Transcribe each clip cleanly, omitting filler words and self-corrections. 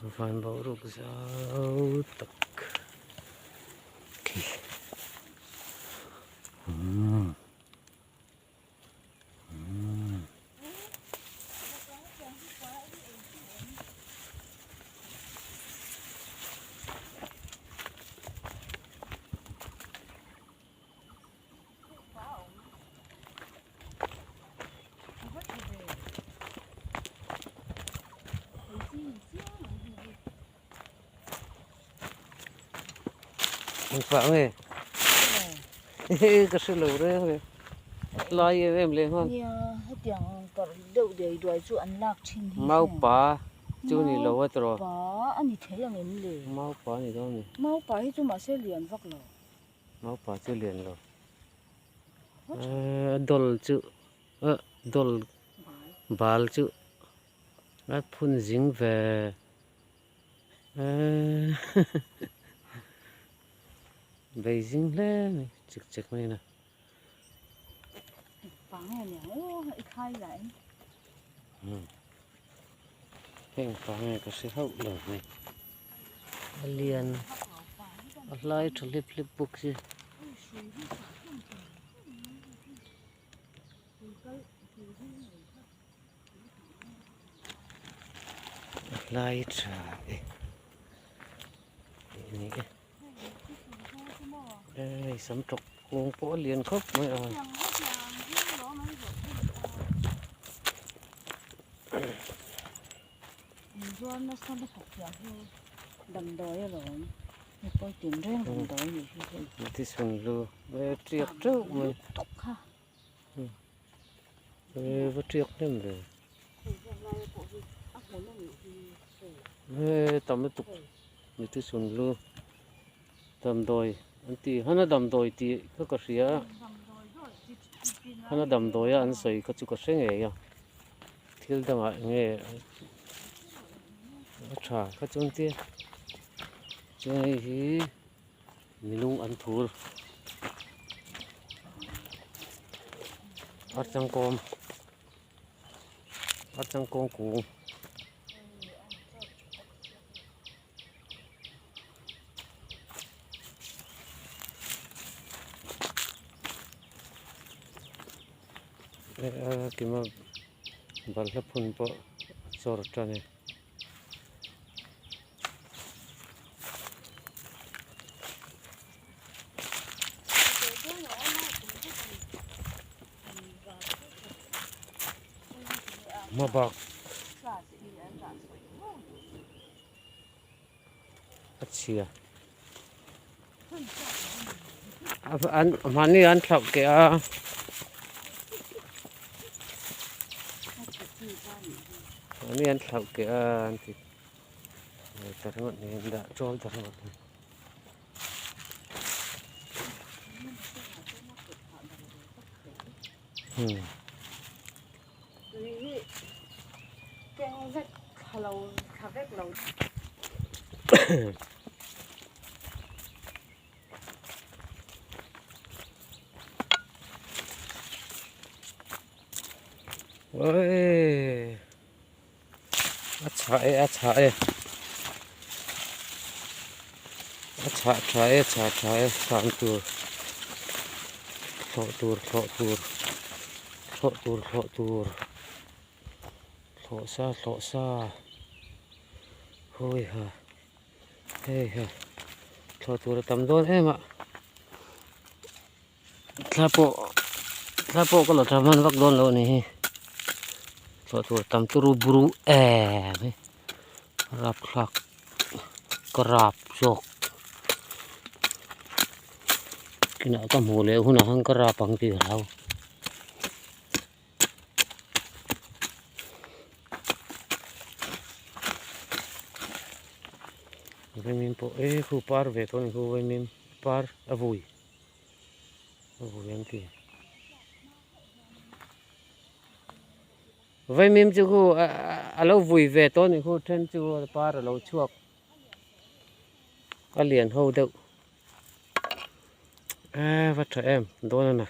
Van bầu rục rau tắc. Vợ mày, cái sự lâu rồi, lo gì em lên không? Tiếng có đâu để đuổi chú ăn lạc trên thì Mau pa, chú ni lâu rồi. pa anh ấy thấy là em lì. Mau pa ni đâu ni? Mau pa thì chú mà sẽ liền vác rồi. Mau pa chú liền rồi. Dol chú, dol bal chú, phun dính về. Về dính lên, chực chực này nè. Phẳng này nè, ít khai lại. Hình phẳng này có sự hậu lửa này. Liền, lại cho lip lip bục gì. Lại trả này. Đây, sắm trọc cuồng phố liền khóc mới rồi. Rồi nó sao nó học giờ đầm đói rồi. Mình coi tiền riêng đầm đói gì chứ. Thì xuân lừa, về triệt trước mình. Tục ha. Về triệt thêm rồi. Về tầm tục, mình thì xuân lừa, tầm đồi, anh tí, hắn nó đầm đồi tí, có gì á, hắn nó đầm đồi á, anh sấy có chút có sinh nghề à, thiếu đầm ạ nghề, trả các chung tiền, chung này thì mình luôn ăn thua, ăn trăng cơm cũ. Cái mà bal là phun bộ sọt ra này. Mà bạc chia anh mani anh thạo cái anh thạo cái anh thì thật ngọn này đã cho thật ngọn này. Cái vết lâu, khá vết lâu. Ôi, chạy, chạy, sàn tour, lọ xa, ôi ha, hey ha, lọ tour tầm đôn em ạ, tháp bộ có lọ tầm hơn vác đôn luôn này. Suatu tam turu buru rap lak kerap sok kena kamu le huna hang kerap ang tirau với mình po khu par về con khu với mình par vui em thì vậy mình chú khu lâu vui về tôi khu trên chú par lâu chuộc có liền hâu đậu vắt cho em đó nè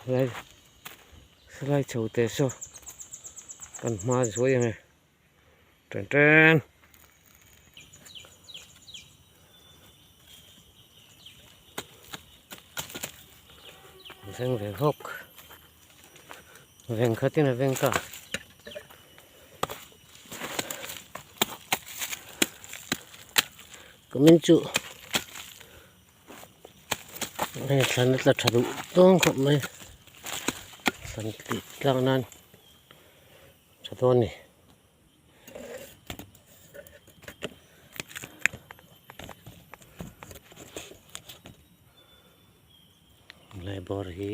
đây slide chầu tê so กันมาสวยยังไงเต้นเต้นเร่งเร่งหกเร่งขัดที่ไหนเร่งก้าก็มันจุนี่ฉันจะทะลุต้องขบไหมสันติกลางนั้นชะตัวนี่เลยบริ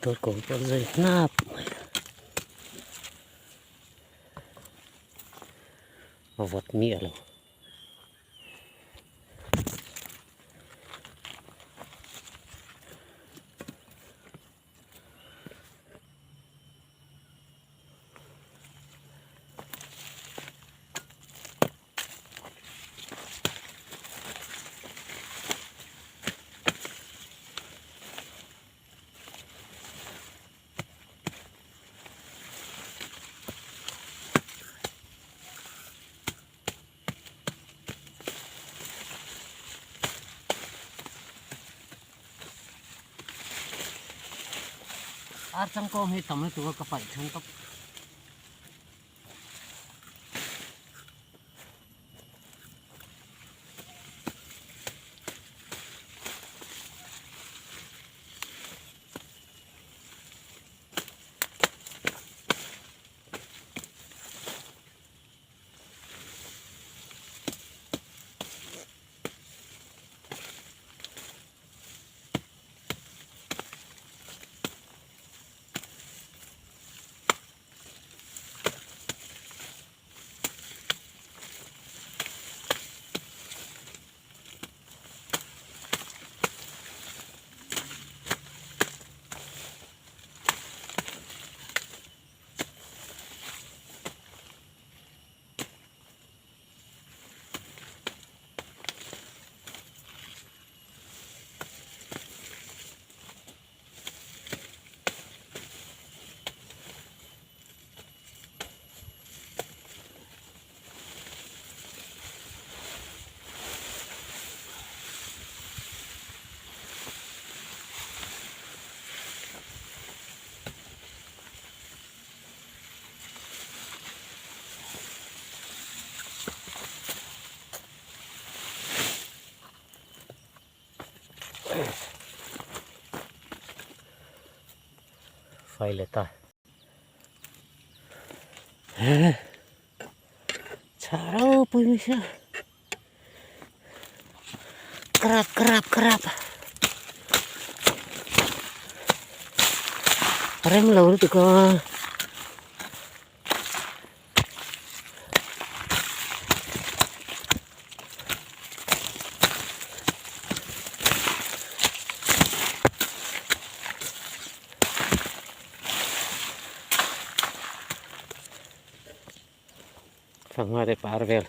Tôi cũng có dây nắp vật mía luôn. Arcang ko may tamay tuwa kapay tangkap. phai lệ ta chả đâu bùi mi sao kerap kerap kerap rem lâu được có phẳng hoa để phá ra về